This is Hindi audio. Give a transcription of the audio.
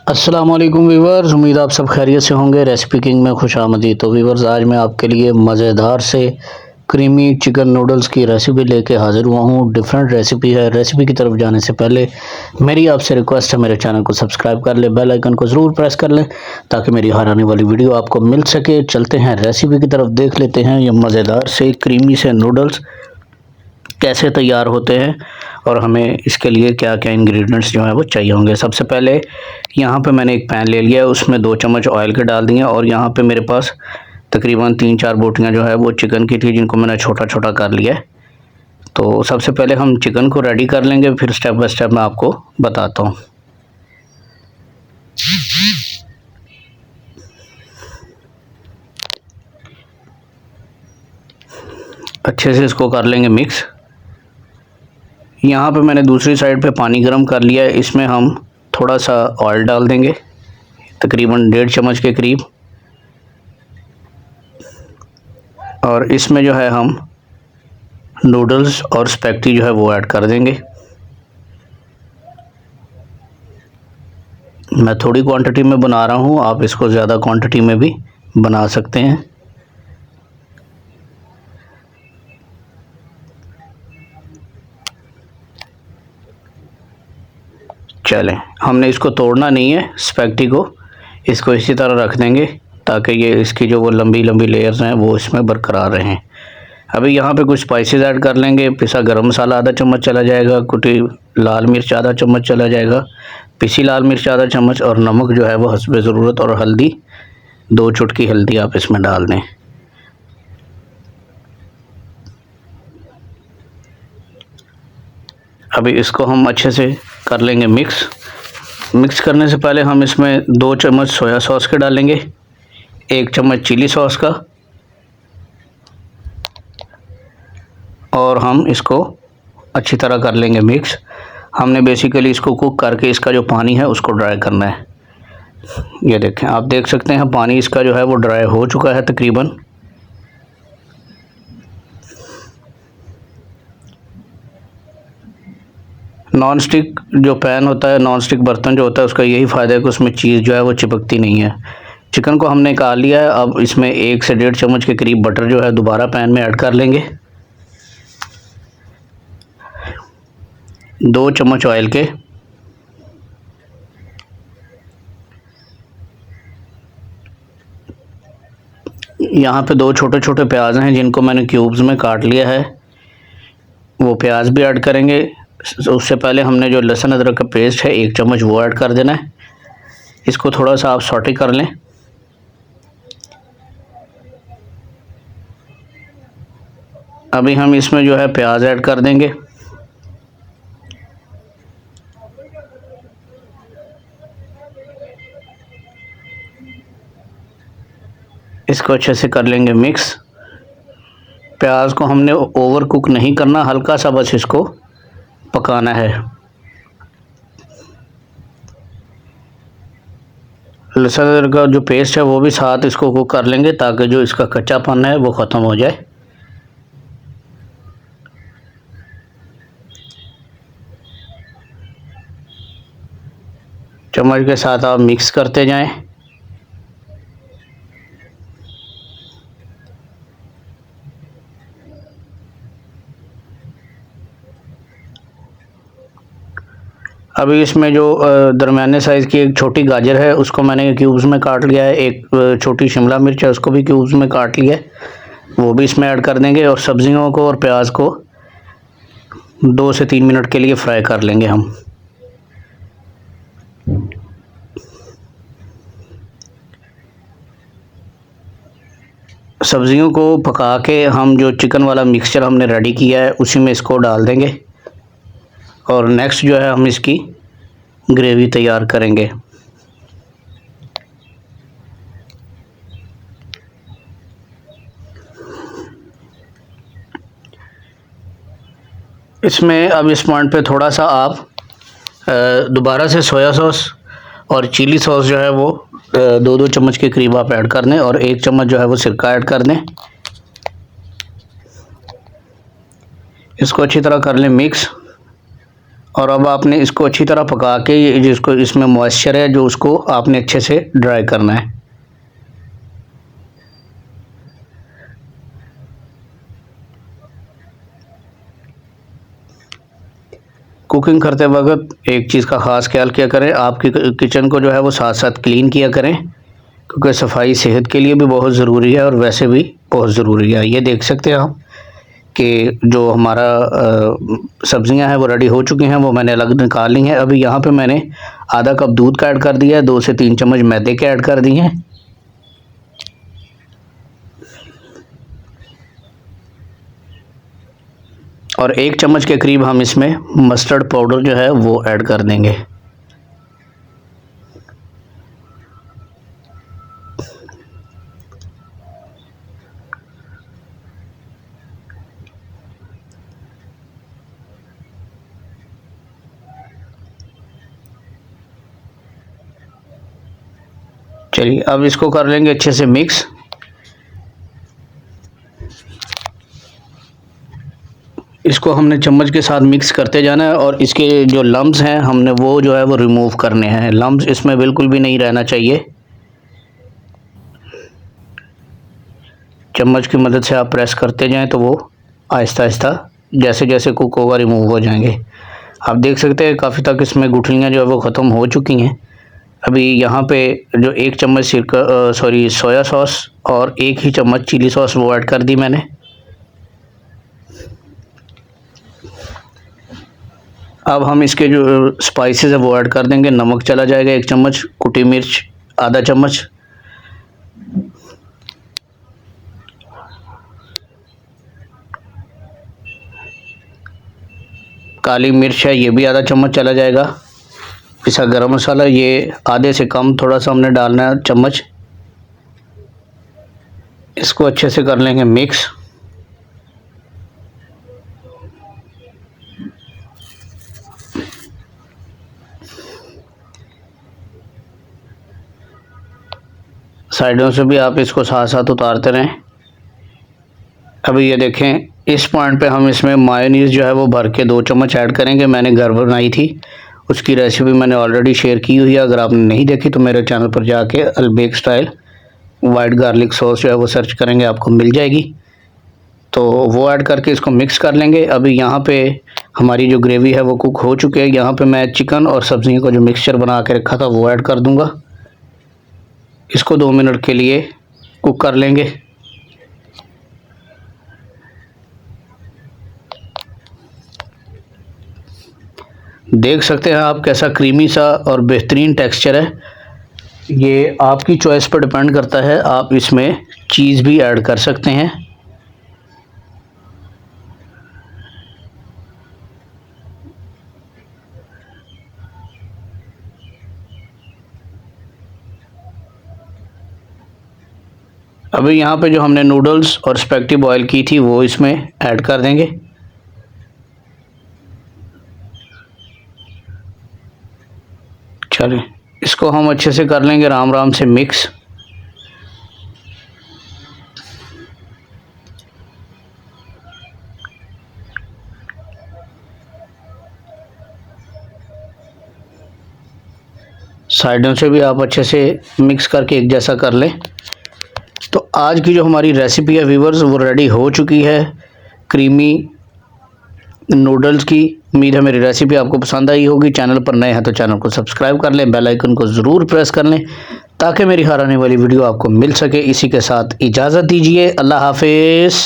अस्सलाम वालेकुम वीवर्स, उम्मीद आप सब खैरियत से होंगे। रेसिपी किंग में खुशामदीद। तो वीवर्स, आज मैं आपके लिए मज़ेदार से क्रीमी चिकन नूडल्स की रेसिपी लेके हाज़िर हुआ हूँ। डिफरेंट रेसिपी है। रेसिपी की तरफ जाने से पहले मेरी आपसे रिक्वेस्ट है, मेरे चैनल को सब्सक्राइब कर ले, बेल आइकन को ज़रूर प्रेस कर लें ताकि मेरी हर आने वाली वीडियो आपको मिल सके। चलते हैं रेसिपी की तरफ, देख लेते हैं ये मज़ेदार से क्रीमी से नूडल्स कैसे तैयार होते हैं और हमें इसके लिए क्या क्या इंग्रेडिएंट्स जो है वो चाहिए होंगे। सबसे पहले यहाँ पे मैंने एक पैन ले लिया है, उसमें 2 चम्मच ऑयल के डाल दिए और यहाँ पे मेरे पास तकरीबन 3-4 बोटियाँ जो है वो चिकन की थी, जिनको मैंने छोटा छोटा कर लिया है। तो सबसे पहले हम चिकन को रेडी कर लेंगे, फिर स्टेप बाय स्टेप मैं आपको बताता हूँ। अच्छे से इसको कर लेंगे मिक्स। यहाँ पे मैंने दूसरी साइड पे पानी गर्म कर लिया है, इसमें हम थोड़ा सा ऑयल डाल देंगे, तकरीबन 1.5 चम्मच के करीब। और इसमें जो है हम नूडल्स और स्पैगेटी जो है वो ऐड कर देंगे। मैं थोड़ी क्वांटिटी में बना रहा हूँ, आप इसको ज़्यादा क्वांटिटी में भी बना सकते हैं। चलें, हमने इसको तोड़ना नहीं है स्पैगेटी को, इसको इसी तरह रख देंगे ताकि ये इसकी जो वो लंबी लंबी लेयर्स हैं वो इसमें बरकरार रहें। अभी यहाँ पे कुछ स्पाइसेस ऐड कर लेंगे। पिसा गरम मसाला आधा चम्मच चला जाएगा, कुटी लाल मिर्च आधा चम्मच चला जाएगा, पिसी लाल मिर्च आधा चम्मच, और नमक जो है वो हस्बे ज़रूरत, और हल्दी 2 चुटकी हल्दी आप इसमें डाल दें। अभी इसको हम अच्छे से कर लेंगे मिक्स करने से पहले हम इसमें 2 चम्मच सोया सॉस के डालेंगे, 1 चम्मच चिली सॉस का, और हम इसको अच्छी तरह कर लेंगे मिक्स। हमने बेसिकली इसको कुक करके इसका जो पानी है उसको ड्राई करना है। ये देखें, आप देख सकते हैं पानी इसका जो है वो ड्राई हो चुका है तकरीबन। नॉन स्टिक जो पैन होता है, नॉन स्टिक बर्तन जो होता है, उसका यही फ़ायदा है कि उसमें चीज़ जो है वो चिपकती नहीं है। चिकन को हमने निकाल लिया है। अब इसमें 1 से 1.5 चम्मच के करीब बटर जो है दोबारा पैन में ऐड कर लेंगे, 2 चम्मच ऑयल के, यहाँ पे 2 छोटे छोटे प्याज हैं जिनको मैंने क्यूब्स में काट लिया है, वो प्याज भी ऐड करेंगे। उससे पहले हमने जो लहसुन अदरक का पेस्ट है 1 चम्मच वो ऐड कर देना है। इसको थोड़ा सा आप सॉटे कर लें। अभी हम इसमें जो है प्याज ऐड कर देंगे। इसको अच्छे से कर लेंगे मिक्स। प्याज को हमने ओवर कुक नहीं करना, हल्का सा बस इसको पकाना है। लहसुन अदरक का जो पेस्ट है वो भी साथ इसको कुक कर लेंगे ताकि जो इसका कच्चापन है वो ख़त्म हो जाए। चम्मच के साथ आप मिक्स करते जाएं। अभी इसमें जो दरमियाने साइज़ की एक छोटी गाजर है उसको मैंने क्यूब्स में काट लिया है, एक छोटी शिमला मिर्च है उसको भी क्यूब्स में काट लिया है, वो भी इसमें ऐड कर देंगे। और सब्जियों को और प्याज को 2 से 3 मिनट के लिए फ्राई कर लेंगे हम। सब्जियों को पका के हम जो चिकन वाला मिक्सचर हमने रेडी किया है उसी में इसको डाल देंगे, और नेक्स्ट जो है हम इसकी ग्रेवी तैयार करेंगे। इसमें अब इस पॉइंट पे थोड़ा सा आप दोबारा से सोया सॉस और चिली सॉस जो है वो 2-2 चम्मच के करीब आप ऐड कर दें, और 1 चम्मच जो है वो सिरका ऐड कर दें। इसको अच्छी तरह कर लें मिक्स, और अब आपने इसको अच्छी तरह पका के ये जिसको इसमें मॉइस्चर है जो उसको आपने अच्छे से ड्राई करना है। कुकिंग करते वक्त एक चीज़ का ख़ास ख्याल किया करें, आपकी किचन को जो है वो साथ साथ क्लीन किया करें, क्योंकि सफाई सेहत के लिए भी बहुत ज़रूरी है और वैसे भी बहुत ज़रूरी है। ये देख सकते हैं आप कि जो हमारा सब्ज़ियां हैं वो रेडी हो चुकी हैं, वो मैंने अलग निकाल ली हैं। अभी यहाँ पे मैंने आधा कप दूध का ऐड कर दिया है, 2 से 3 चम्मच मैदे के ऐड कर दिए हैं, और 1 चम्मच के करीब हम इसमें मस्टर्ड पाउडर जो है वो ऐड कर देंगे। चलिए अब इसको कर लेंगे अच्छे से मिक्स। इसको हमने चम्मच के साथ मिक्स करते जाना है और इसके जो लम्ब्स हैं हमने वो जो है वो रिमूव करने हैं। लम्ब्स इसमें बिल्कुल भी नहीं रहना चाहिए। चम्मच की मदद से आप प्रेस करते जाएं तो वो आहिस्ता आहिस्ता जैसे जैसे कुक होगा रिमूव हो जाएंगे। आप देख सकते हैं काफ़ी तक इसमें गुठलियाँ जो है वो ख़त्म हो चुकी हैं। अभी यहाँ पे जो 1 चम्मच सोया सॉस और 1 ही चम्मच चिली सॉस वो ऐड कर दी मैंने। अब हम इसके जो स्पाइसेस है वो ऐड कर देंगे। नमक चला जाएगा 1 चम्मच, कुटी मिर्च आधा चम्मच, काली मिर्च है ये भी आधा चम्मच चला जाएगा, पिसा गरम मसाला ये आधे से कम थोड़ा सा हमने डालना है चम्मच। इसको अच्छे से कर लेंगे मिक्स। साइडों से भी आप इसको साथ साथ उतारते रहें। अभी ये देखें इस पॉइंट पे हम इसमें मायोनीज़ जो है वो भर के 2 चम्मच ऐड करेंगे। मैंने घर बनाई थी, उसकी रेसिपी मैंने ऑलरेडी शेयर की हुई है। अगर आपने नहीं देखी तो मेरे चैनल पर जाके Al Baik style white garlic sauce जो है वो सर्च करेंगे, आपको मिल जाएगी। तो वो ऐड करके इसको मिक्स कर लेंगे। अभी यहाँ पे हमारी जो ग्रेवी है वो कुक हो चुकी है। यहाँ पे मैं चिकन और सब्ज़ियों का जो मिक्सचर बना के रखा था वो ऐड कर दूँगा। इसको 2 मिनट के लिए कुक कर लेंगे। देख सकते हैं आप कैसा क्रीमी सा और बेहतरीन टेक्सचर है। ये आपकी चॉइस पर डिपेंड करता है, आप इसमें चीज़ भी ऐड कर सकते हैं। अभी यहाँ पे जो हमने नूडल्स और स्पैगेटी बॉयल की थी वो इसमें ऐड कर देंगे। चलिए इसको हम अच्छे से कर लेंगे राम राम से मिक्स। साइडों से भी आप अच्छे से मिक्स करके एक जैसा कर लें। तो आज की जो हमारी रेसिपी है व्यूअर्स वो रेडी हो चुकी है, क्रीमी नूडल्स की। उम्मीद है मेरी रेसिपी आपको पसंद आई होगी। चैनल पर नए हैं तो चैनल को सब्सक्राइब कर लें, बेल आइकन को ज़रूर प्रेस कर लें ताकि मेरी हर आने वाली वीडियो आपको मिल सके। इसी के साथ इजाज़त दीजिए, अल्लाह हाफिज़।